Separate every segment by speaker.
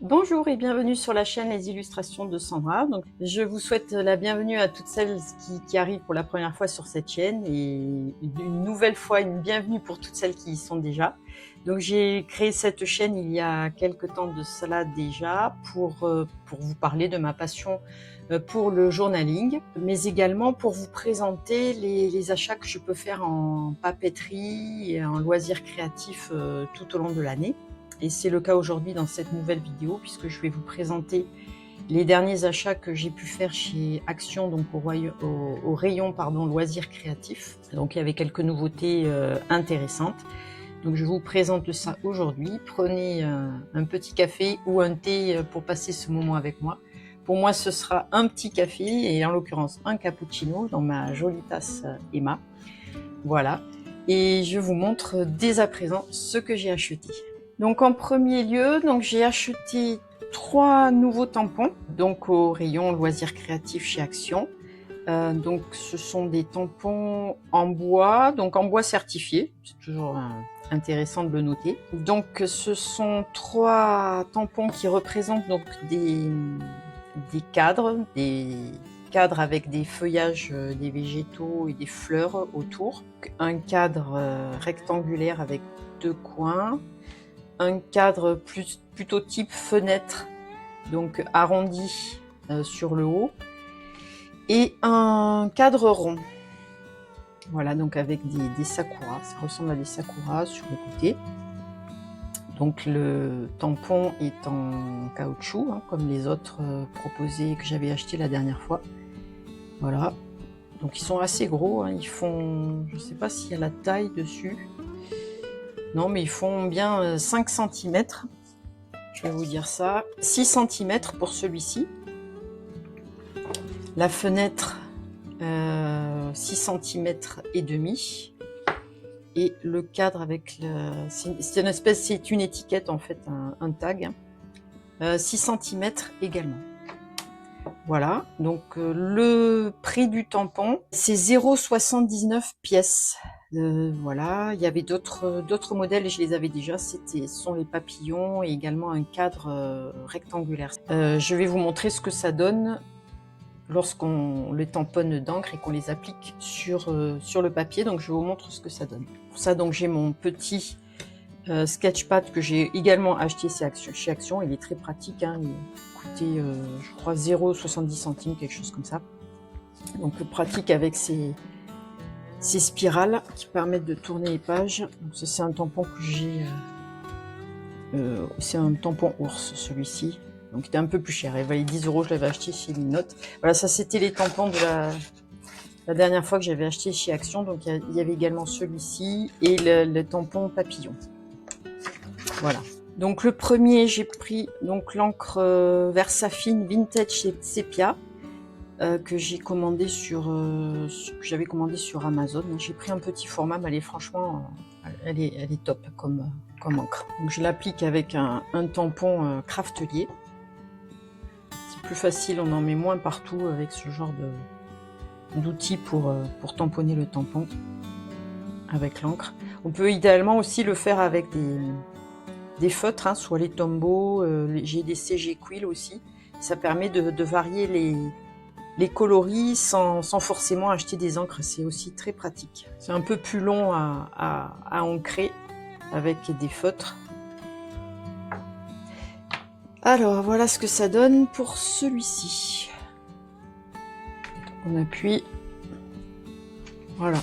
Speaker 1: Bonjour et bienvenue sur la chaîne Les Illustrations de Sandra. Donc, je vous souhaite la bienvenue à toutes celles qui arrivent pour la première fois sur cette chaîne et une nouvelle fois une bienvenue pour toutes celles qui y sont déjà. Donc j'ai créé cette chaîne il y a quelques temps de cela déjà pour vous parler de ma passion pour le journaling, mais également pour vous présenter les achats que je peux faire en papeterie et en loisirs créatifs tout au long de l'année. Et c'est le cas aujourd'hui dans cette nouvelle vidéo puisque je vais vous présenter les derniers achats que j'ai pu faire chez Action, donc au rayon loisirs créatifs. Donc il y avait quelques nouveautés intéressantes. Donc je vous présente ça aujourd'hui. Prenez un petit café ou un thé pour passer ce moment avec moi. Pour moi, ce sera un petit café et en l'occurrence un cappuccino dans ma jolie tasse Emma. Voilà. Et je vous montre dès à présent ce que j'ai acheté. Donc en premier lieu, j'ai acheté 3 nouveaux tampons, donc au rayon loisirs créatifs chez Action. Donc ce sont des tampons en bois, donc en bois certifié, c'est toujours intéressant de le noter. Donc ce sont 3 tampons qui représentent donc des cadres avec des feuillages, des végétaux et des fleurs autour. Un cadre rectangulaire avec 2 coins. Un cadre plutôt type fenêtre, donc arrondi sur le haut, et un cadre rond. Voilà, donc avec des sakuras, ça ressemble à des sakuras sur le côté. Donc le tampon est en caoutchouc, hein, comme les autres proposés que j'avais acheté la dernière fois. Voilà, donc ils sont assez gros, hein, ils font, je ne sais pas s'il y a la taille dessus. Non, mais ils font bien 5 cm. Je vais vous dire ça. 6 cm pour celui-ci. La fenêtre, 6 cm et demi. Et le cadre avec c'est une étiquette en fait, un tag. 6 cm également. Voilà, donc le prix du tampon, c'est 0,79 pièces. Voilà, il y avait d'autres modèles et je les avais déjà, ce sont les papillons et également un cadre rectangulaire. Je vais vous montrer ce que ça donne lorsqu'on les tamponne d'encre et qu'on les applique sur le papier. Donc je vous montre ce que ça donne. Pour ça, donc j'ai mon petit sketchpad que j'ai également acheté chez Action. Il est très pratique, hein, il coûtait je crois 0,70 centimes, quelque chose comme ça. Donc pratique avec ces spirales qui permettent de tourner les pages. Donc ça, c'est un tampon que j'ai, c'est un tampon ours celui-ci. Donc il était un peu plus cher, il valait 10 €, je l'avais acheté chez Linotte. Voilà, ça c'était les tampons de la dernière fois que j'avais acheté chez Action. Donc il y avait également celui-ci et le tampon papillon. Voilà. Donc le premier, j'ai pris donc l'encre Versafine Vintage Sepia que j'ai commandé que j'avais commandé sur Amazon. J'ai pris un petit format, mais elle est franchement, elle est top comme encre. Donc je l'applique avec un tampon Craftelier. C'est plus facile, on en met moins partout avec ce genre d'outils pour tamponner le tampon avec l'encre. On peut idéalement aussi le faire avec des feutres, hein, soit les Tombow, j'ai des CG Quill aussi. Ça permet de varier les coloris sans forcément acheter des encres. C'est aussi très pratique. C'est un peu plus long à ancrer avec des feutres. Alors voilà ce que ça donne pour celui-ci. On appuie. Voilà.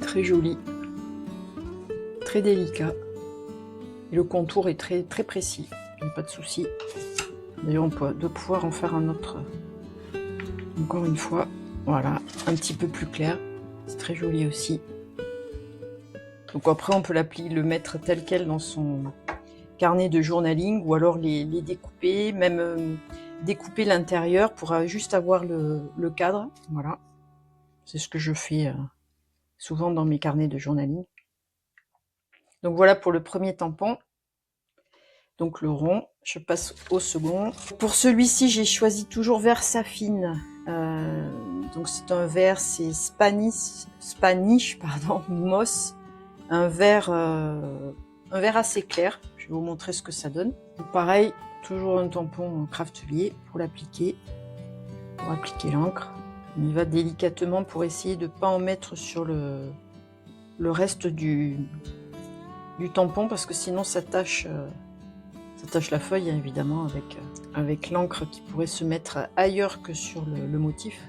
Speaker 1: Très joli. Très délicat. Et le contour est très, très précis. Il n'y a pas de souci. D'ailleurs, on peut pouvoir en faire un autre. Encore une fois. Voilà. Un petit peu plus clair. C'est très joli aussi. Donc après, on peut le mettre tel quel dans son carnet de journaling ou alors les découper, même découper l'intérieur pour juste avoir le cadre. Voilà. C'est ce que je fais souvent dans mes carnets de journaling. Donc voilà pour le premier tampon. Donc le rond, je passe au second. Pour celui-ci, j'ai choisi toujours Versafine. Donc c'est un vert, c'est Spanish Moss. Un vert assez clair. vais vous montrer ce que ça donne. Donc, pareil, toujours un tampon Craftelier pour l'appliquer, pour appliquer l'encre. On y va délicatement pour essayer de ne pas en mettre sur le reste du tampon, parce que sinon ça tâche la feuille, hein, évidemment, avec l'encre qui pourrait se mettre ailleurs que sur le motif.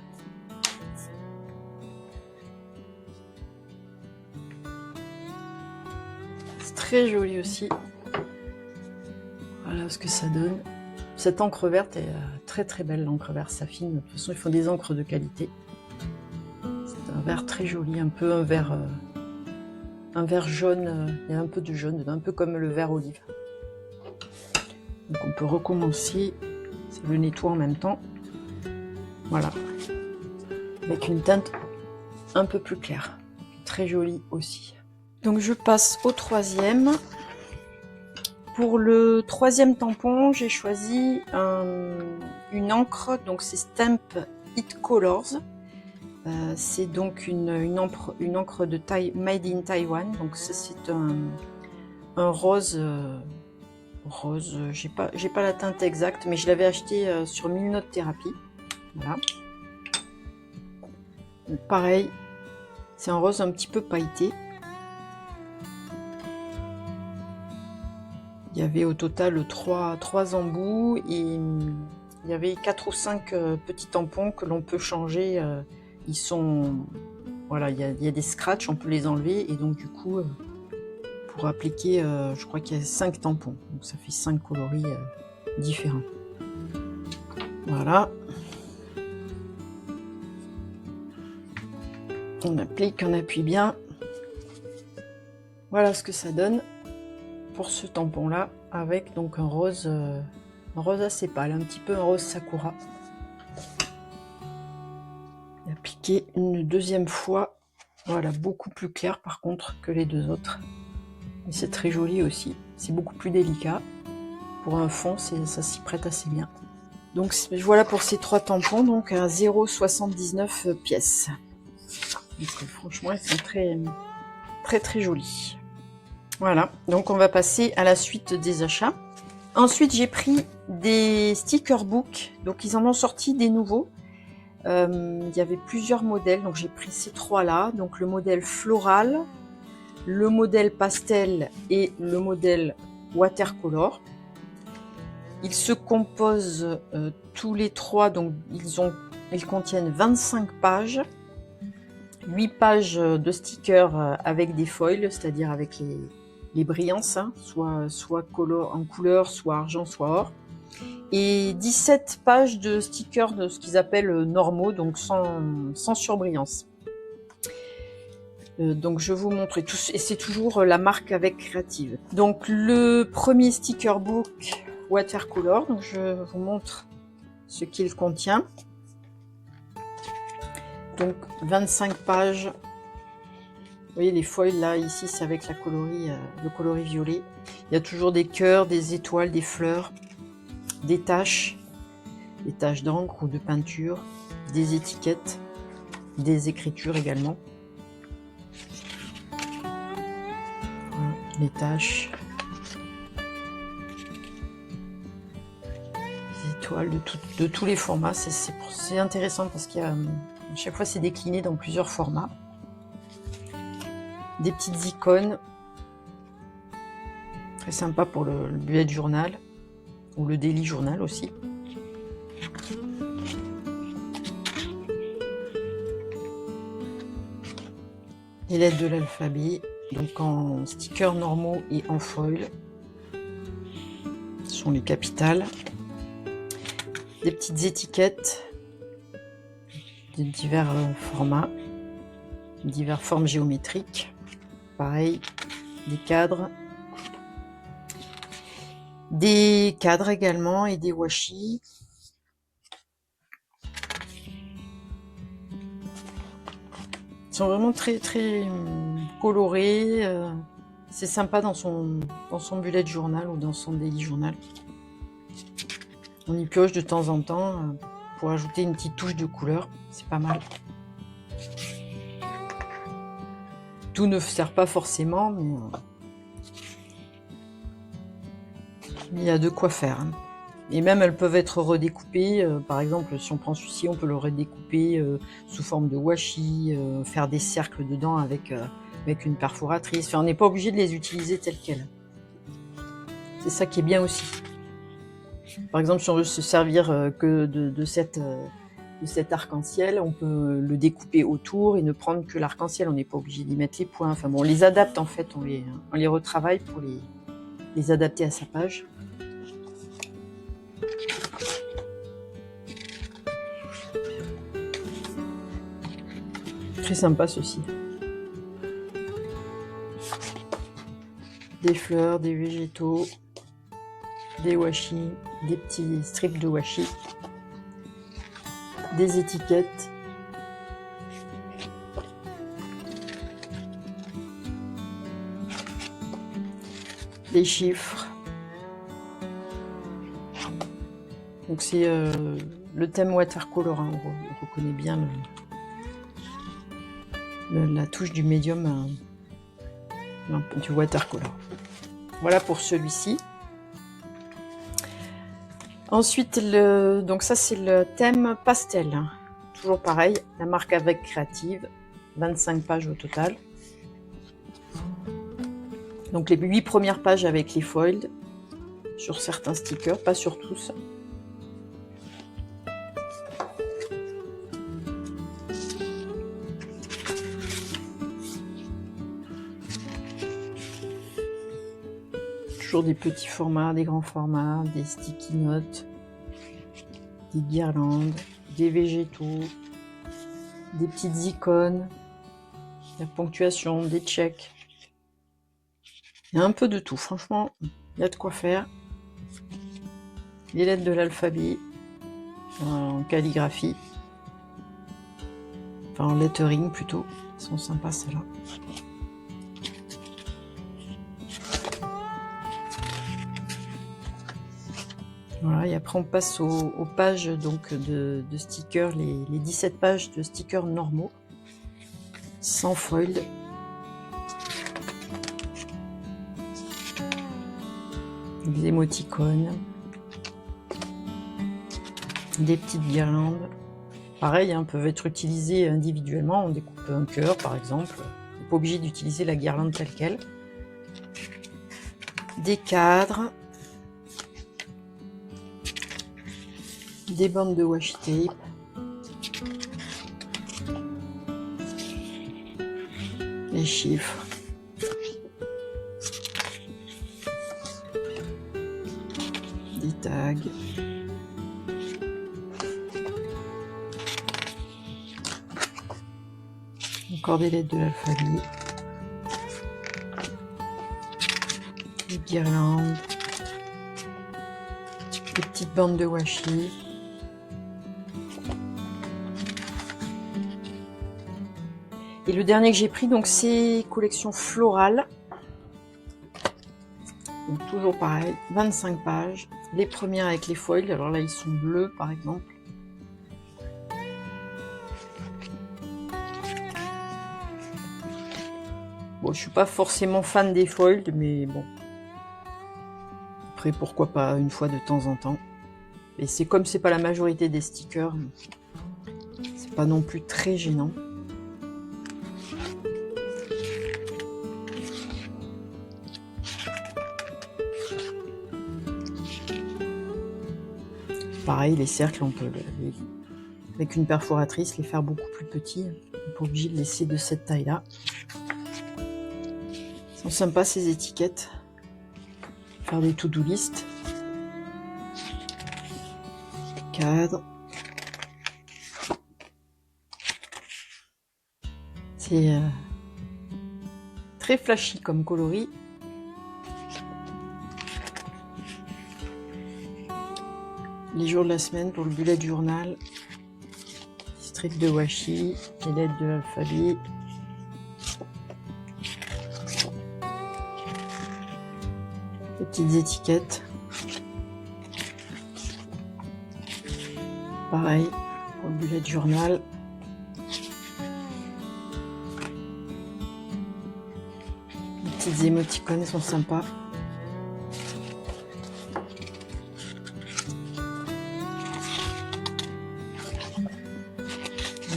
Speaker 1: C'est très joli aussi. Voilà ce que ça donne. Cette encre verte est très très belle, l'encre verte s'affine. De toute façon, ils font des encres de qualité. C'est un vert très joli, un peu un vert jaune. Il y a un peu de jaune, un peu comme le vert olive. Donc on peut recommencer. Ça le nettoie en même temps. Voilà. Avec une teinte un peu plus claire. Très jolie aussi. Donc je passe au troisième. Pour le troisième tampon, j'ai choisi une encre, donc c'est Stamp It Colors. C'est donc une encre de Made in Taiwan. Donc ça c'est un rose. Rose, j'ai pas la teinte exacte, mais je l'avais acheté sur 1000 Notes Thérapie. Voilà. Donc, pareil, c'est un rose un petit peu pailleté. Il y avait au total 3 embouts et il y avait 4 ou 5 petits tampons que l'on peut changer. Ils sont, voilà, il y a des scratchs, on peut les enlever et donc du coup, pour appliquer, je crois qu'il y a 5 tampons. Donc ça fait 5 coloris différents. Voilà. On applique, on appuie bien. Voilà ce que ça donne pour ce tampon là, avec donc un rose assez pâle, un petit peu un rose sakura. Appliquer une deuxième fois, voilà, beaucoup plus clair par contre que les deux autres. Et c'est très joli aussi, c'est beaucoup plus délicat. Pour un fond, ça s'y prête assez bien. Donc voilà pour ces 3 tampons, donc à 0,79 pièces. Donc, franchement, ils sont très très très jolis. Voilà, donc on va passer à la suite des achats. Ensuite, j'ai pris des sticker books, donc ils en ont sorti des nouveaux. Il y avait plusieurs modèles, donc j'ai pris ces 3 là. Donc le modèle floral, le modèle pastel et le modèle watercolor. Ils se composent tous les 3, donc ils contiennent 25 pages. 8 pages de stickers avec des foils, c'est-à-dire avec les brillances, hein, soit en couleur, soit argent, soit or. Et 17 pages de stickers de ce qu'ils appellent normaux, donc sans surbrillance. Donc je vous montre, et c'est toujours la marque avec Creative. Donc le premier sticker book watercolor, donc je vous montre ce qu'il contient. Donc 25 pages. Vous voyez les foils là, ici c'est avec le coloris violet. Il y a toujours des cœurs, des étoiles, des fleurs, des taches d'encre ou de peinture, des étiquettes, des écritures également. Voilà, les taches, des étoiles de tous les formats. C'est intéressant parce qu'il y a à chaque fois c'est décliné dans plusieurs formats. Des petites icônes, très sympa pour le bullet journal ou le daily journal aussi. Les lettres de l'alphabet, donc en stickers normaux et en foil. Ce sont les capitales. Des petites étiquettes de divers formats, diverses formes géométriques. Pareil, des cadres également et des washi. Ils sont vraiment très très colorés. C'est sympa dans son bullet journal ou dans son daily journal. On y pioche de temps en temps pour ajouter une petite touche de couleur. C'est pas mal. Tout ne sert pas forcément, mais Il y a de quoi faire. Hein. Et même elles peuvent être redécoupées. Par exemple, si on prend celui-ci, on peut le redécouper sous forme de washi, faire des cercles dedans avec une perforatrice. Enfin, on n'est pas obligé de les utiliser telles quelles. C'est ça qui est bien aussi. Par exemple, si on veut se servir que de cet arc-en-ciel, on peut le découper autour et ne prendre que l'arc-en-ciel. On n'est pas obligé d'y mettre les points. Enfin bon, on les adapte en fait, on les retravaille pour les adapter à sa page. Très sympa ceci. Des fleurs, des végétaux, des washi, des petits strips de washi, des étiquettes, des chiffres. Donc c'est le thème watercolor, hein. On reconnaît bien la touche du médium du watercolor. Voilà pour celui-ci. Ensuite, donc ça c'est le thème pastel. Toujours pareil, la marque Avec Créative, 25 pages au total. Donc les 8 premières pages avec les foils sur certains stickers, pas sur tous. Toujours des petits formats, des grands formats, des sticky notes, des guirlandes, des végétaux, des petites icônes, la ponctuation, des checks. Il y a un peu de tout, franchement, il y a de quoi faire. Les lettres de l'alphabet en calligraphie, enfin en lettering plutôt, elles sont sympas celles-là. Voilà, et après on passe aux pages donc de stickers, les 17 pages de stickers normaux, sans foil. Des émoticônes, des petites guirlandes. Pareil, hein, peuvent être utilisées individuellement. On découpe un cœur par exemple. On n'est pas obligé d'utiliser la guirlande telle quelle. Des cadres. Des bandes de washi tape, les chiffres, des tags, encore des lettres de l'alphabet, des guirlandes, des petites bandes de washi. Et le dernier que j'ai pris, donc c'est collection florale. Donc toujours pareil, 25 pages. Les premières avec les foils, alors là ils sont bleus par exemple. Bon, je suis pas forcément fan des foils, mais bon. Après pourquoi pas une fois de temps en temps. Et c'est comme c'est pas la majorité des stickers, c'est pas non plus très gênant. Pareil, les cercles, on peut, avec une perforatrice, les faire beaucoup plus petits. On n'est pas obligé de laisser de cette taille-là. Ils sont sympas ces étiquettes. Faire des to-do list. Cadre. C'est très flashy comme coloris. Les jours de la semaine pour le bullet journal, strip de washi, les lettres de l'alphabet, les petites étiquettes, pareil pour le bullet journal, les petites émoticônes sont sympas.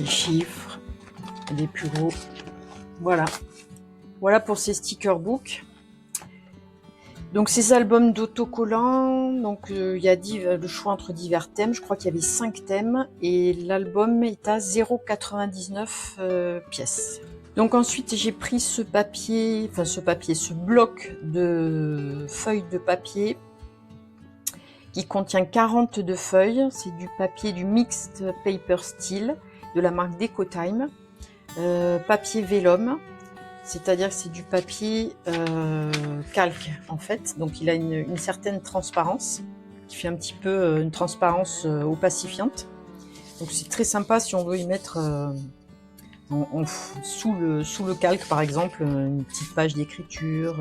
Speaker 1: des chiffres, des plus gros. Voilà. Voilà pour ces sticker books. Donc ces albums d'autocollants, donc il y a le choix entre divers thèmes. Je crois qu'il y avait 5 thèmes et l'album est à 0,99 pièces. Donc ensuite j'ai pris ce papier, ce bloc de feuilles de papier qui contient 42 feuilles. C'est du papier du Mixed Paper Steel de la marque Decotime. Papier vélum. C'est-à-dire que c'est du papier calque en fait, donc il a une certaine transparence, qui fait un petit peu une transparence opacifiante. Donc c'est très sympa si on veut y mettre sous le calque par exemple, une petite page d'écriture,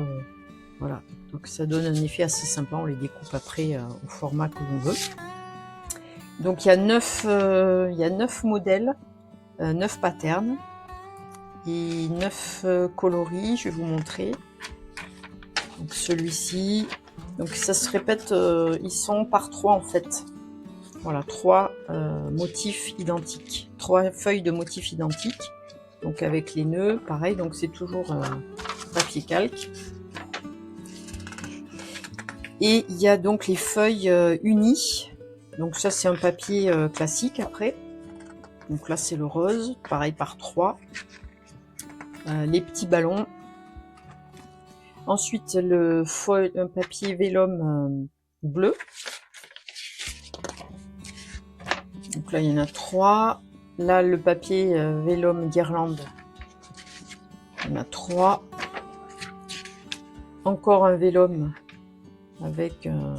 Speaker 1: voilà. Donc ça donne un effet assez sympa, on les découpe après au format que l'on veut. Donc il y a 9 modèles, 9 patterns. Et 9 coloris, je vais vous montrer. Donc celui-ci, donc ça se répète, ils sont par 3 en fait. Voilà, 3 motifs identiques, 3 feuilles de motifs identiques. Donc avec les nœuds, pareil, donc c'est toujours papier calque. Et il y a donc les feuilles unies. Donc ça c'est un papier classique après. Donc là c'est le rose, pareil par 3. Les petits ballons. Ensuite un papier vélum bleu. Donc là il y en a 3. Là le papier vélum guirlande. Il y en a 3. Encore un vélum avec un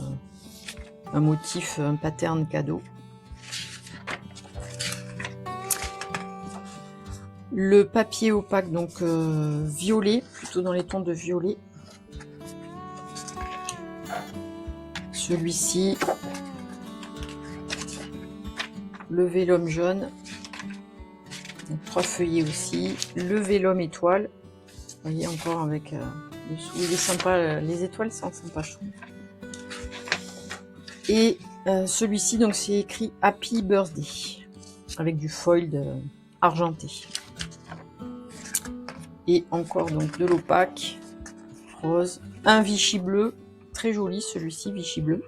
Speaker 1: motif, un pattern cadeau. Le papier opaque, donc violet, plutôt dans les tons de violet. Celui-ci, le vélum jaune, donc 3 feuillets aussi. Le vélum étoile, vous voyez encore avec dessous. Il est sympa, les étoiles sont sympas, je trouve. Et celui-ci, donc c'est écrit Happy Birthday avec du foil argenté. Et encore donc de l'opaque rose, un Vichy bleu, très joli celui-ci, Vichy bleu.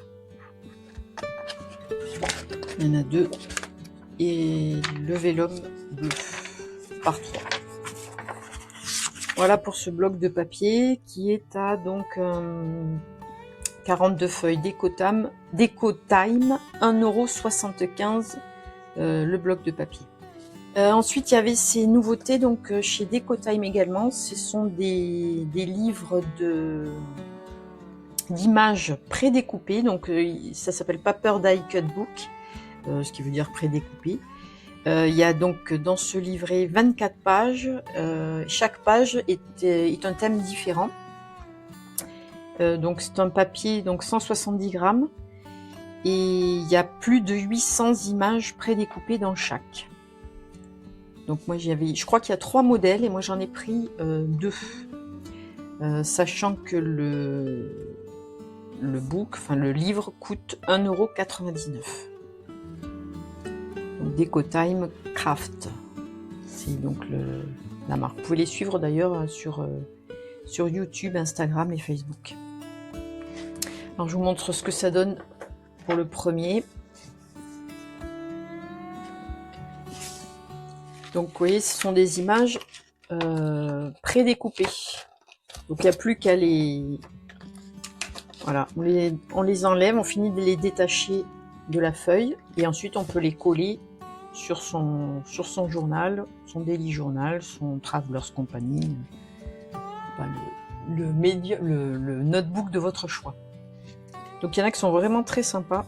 Speaker 1: Il y en a 2 et le vélum bleu par 3. Voilà pour ce bloc de papier qui est à donc 42 feuilles Decotime, 1,75 € le bloc de papier. Ensuite, il y avait ces nouveautés donc chez Decotime également. Ce sont des livres d'images prédécoupées. Donc, ça s'appelle Paper Die Cut Book, ce qui veut dire prédécoupé. Il y a donc dans ce livret 24 pages. Chaque page est un thème différent. Donc, c'est un papier donc 170 grammes. Et il y a plus de 800 images prédécoupées dans chaque. Donc moi je crois qu'il y a 3 modèles et moi j'en ai pris 2, sachant que le livre coûte 1,99 €. Donc Decotime Craft, c'est donc la marque. Vous pouvez les suivre d'ailleurs sur YouTube, Instagram et Facebook. Alors je vous montre ce que ça donne pour le premier. Donc vous voyez, ce sont des images prédécoupées. Donc il n'y a plus qu'à les... Voilà, on les enlève, on finit de les détacher de la feuille et ensuite on peut les coller sur son journal, son daily journal, son Traveler's Company, le notebook de votre choix. Donc il y en a qui sont vraiment très sympas.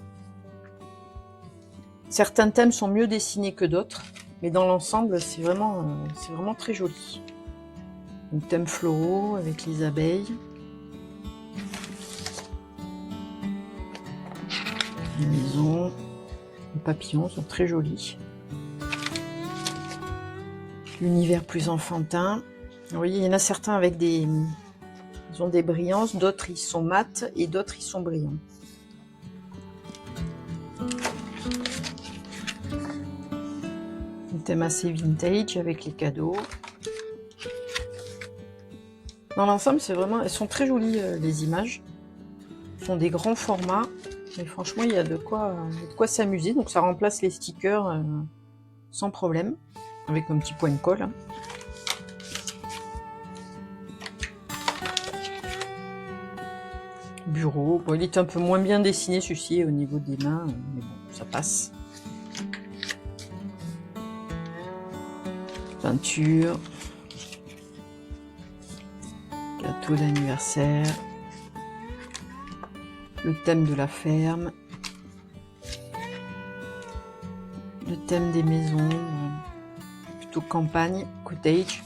Speaker 1: Certains thèmes sont mieux dessinés que d'autres. Mais dans l'ensemble, c'est vraiment très joli. Donc thème floraux avec les abeilles. Les maisons, les papillons sont très jolis. L'univers plus enfantin. Vous voyez, il y en a certains avec ils ont des brillances, d'autres ils sont mat et d'autres ils sont brillants. thème assez vintage avec les cadeaux. Dans l'ensemble, c'est vraiment, elles sont très jolies les images. Elles sont des grands formats, mais franchement, il y a de quoi s'amuser. Donc ça remplace les stickers sans problème, avec un petit point de colle. Hein. Bureau, bon, il est un peu moins bien dessiné celui-ci au niveau des mains, mais bon, ça passe. Peinture. Gâteau d'anniversaire. Le thème de la ferme. Le thème des maisons, plutôt campagne, cottage.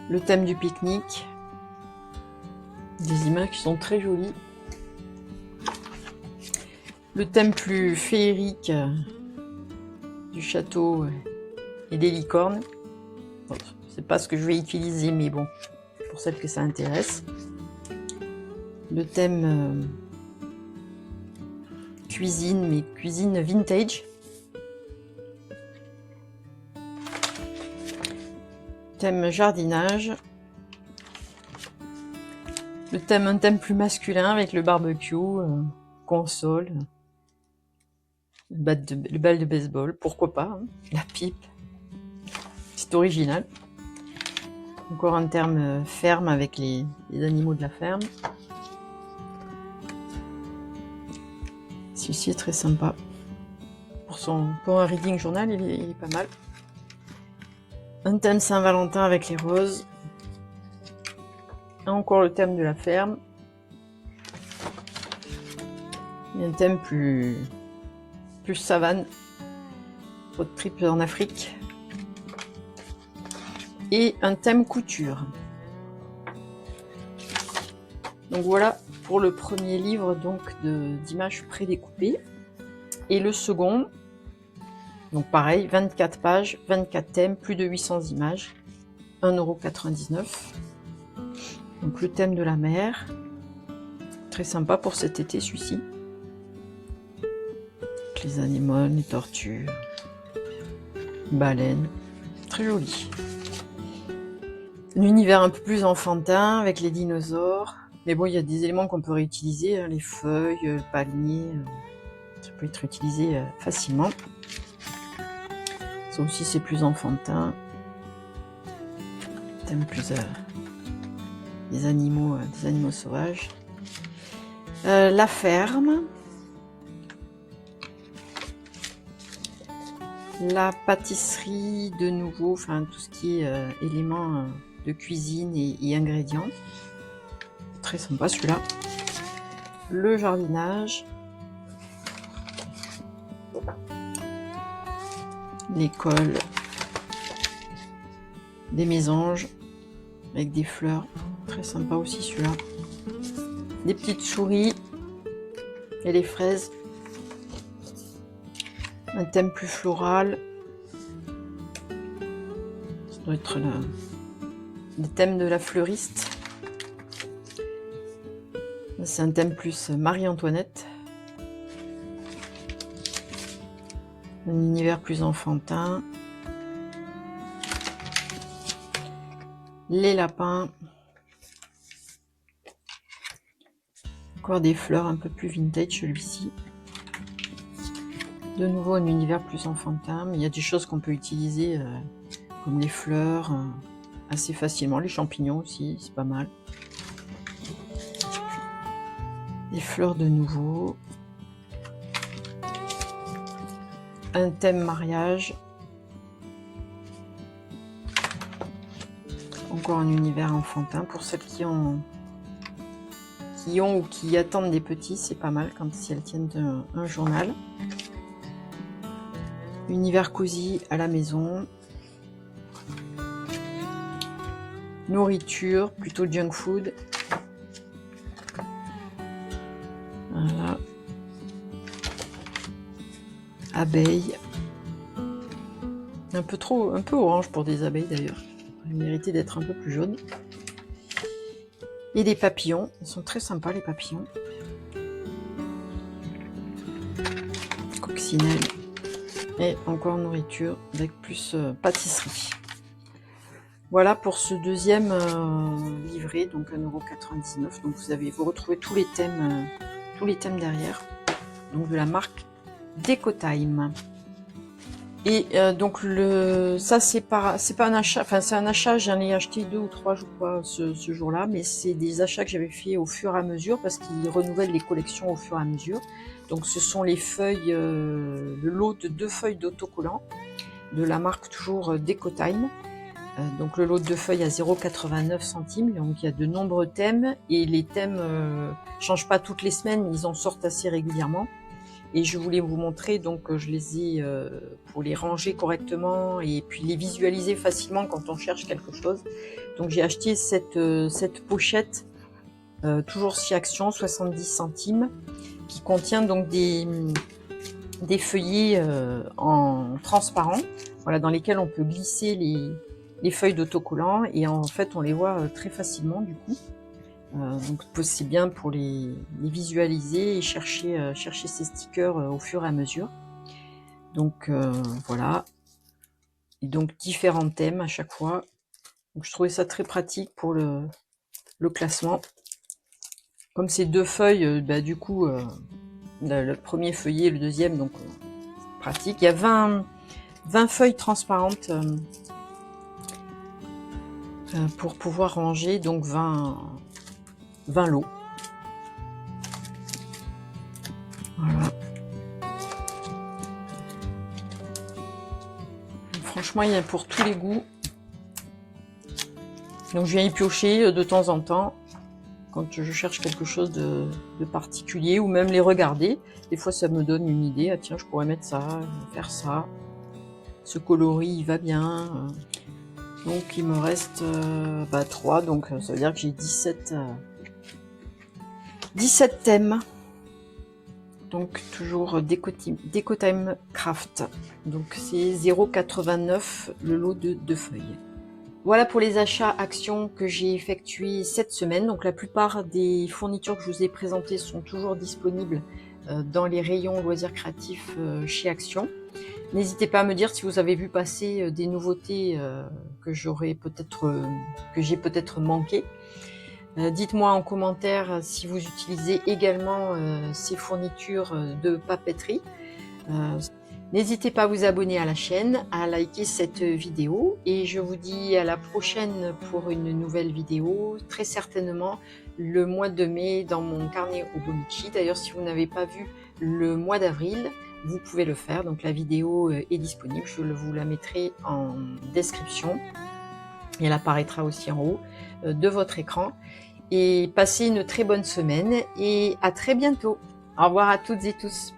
Speaker 1: Le thème du pique-nique. Des images qui sont très jolies. Le thème plus féerique du château et des licornes. Bon, c'est pas ce que je vais utiliser, mais bon, pour celles que ça intéresse. Le thème cuisine, mais cuisine vintage. Thème jardinage. Un thème plus masculin avec le barbecue, console, le bal de baseball, pourquoi pas, hein, la pipe. C'est original. Encore un terme ferme avec les animaux de la ferme. Celui-ci est très sympa. Pour un reading journal, il est pas mal. Un thème Saint-Valentin avec les roses. Encore le thème de la ferme. Et un thème plus savane. Road trip en Afrique. Et un thème couture. Donc voilà pour le premier livre d'images prédécoupées. Et le second, donc pareil, 24 pages, 24 thèmes, plus de 800 images, 1,99 €. Donc le thème de la mer, très sympa pour cet été celui-ci. Les anémones, les tortues, baleines, très joli. Un univers un peu plus enfantin avec les dinosaures. Mais bon, il y a des éléments qu'on peut réutiliser, hein, les feuilles, le palmier, ça peut être utilisé facilement. Ça aussi c'est plus enfantin. Thème plus des animaux sauvages. La ferme. La pâtisserie de nouveau, enfin tout ce qui est éléments de cuisine et ingrédients. Très sympa celui-là. Le jardinage. L'école. Des mésanges avec des fleurs. Très sympa aussi celui-là. Des petites souris et les fraises. Un thème plus floral. Ça doit être le thème de la fleuriste. C'est un thème plus Marie-Antoinette. Un univers plus enfantin. Les lapins. Encore des fleurs un peu plus vintage celui-ci. De nouveau un univers plus enfantin, mais il y a des choses qu'on peut utiliser comme les fleurs assez facilement, les champignons aussi, c'est pas mal. Des fleurs de nouveau. Un thème mariage. Encore un univers enfantin pour celles qui ont ou qui attendent des petits, c'est pas mal quand si elles tiennent un journal. Univers cosy à la maison. Nourriture, plutôt junk food. Voilà. Abeilles. Un peu orange pour des abeilles d'ailleurs. Il méritait d'être un peu plus jaune. Et des papillons. Ils sont très sympas les papillons. Coccinelle. Et encore nourriture avec plus pâtisserie. Voilà pour ce deuxième livret, donc 1,99 €. Donc vous retrouvez tous les thèmes derrière, donc de la marque Decotime. Et donc ça c'est pas un achat, enfin c'est un achat, j'en ai acheté 2 ou 3 je crois ce jour-là, mais c'est des achats que j'avais fait au fur et à mesure parce qu'ils renouvellent les collections au fur et à mesure. Donc ce sont les feuilles, le lot de 2 feuilles d'autocollants de la marque toujours Decotime. Donc le lot de 2 feuilles à 0,89 €, donc il y a de nombreux thèmes et les thèmes changent pas toutes les semaines, ils en sortent assez régulièrement. Et je voulais vous montrer, donc je les ai pour les ranger correctement et puis les visualiser facilement quand on cherche quelque chose. Donc j'ai acheté cette pochette, toujours chez Action, 70 centimes, qui contient donc des feuillets en transparent, voilà, dans lesquels on peut glisser les feuilles d'autocollant et en fait on les voit très facilement du coup. Donc c'est bien pour les visualiser et chercher ces stickers au fur et à mesure. Donc voilà, et donc différents thèmes à chaque fois. Donc je trouvais ça très pratique pour le classement. Comme ces 2 feuilles, bah, du coup le premier feuillet et le deuxième, donc pratique. Il y a 20 feuilles transparentes pour pouvoir ranger, donc 20 lots. Voilà. Franchement, il y a pour tous les goûts. Donc je viens y piocher de temps en temps quand je cherche quelque chose de particulier, ou même les regarder. Des fois ça me donne une idée, ah tiens je pourrais mettre ça, faire ça. Ce coloris il va bien. Donc il me reste 3, donc ça veut dire que j'ai 17 thèmes. Donc toujours Decotime Craft. Donc c'est 0,89 € le lot de 2 feuilles. Voilà pour les achats actions que j'ai effectués cette semaine. Donc la plupart des fournitures que je vous ai présentées sont toujours disponibles dans les rayons loisirs créatifs chez Action. N'hésitez pas à me dire si vous avez vu passer des nouveautés que j'ai peut-être manqué. Dites-moi en commentaire si vous utilisez également ces fournitures de papeterie. N'hésitez pas à vous abonner à la chaîne, à liker cette vidéo et je vous dis à la prochaine pour une nouvelle vidéo, très certainement le mois de mai dans mon carnet Hobonichi. D'ailleurs, si vous n'avez pas vu le mois d'avril, vous pouvez le faire. Donc la vidéo est disponible, je vous la mettrai en description et elle apparaîtra aussi en haut de votre écran. Et passez une très bonne semaine et à très bientôt. Au revoir à toutes et tous.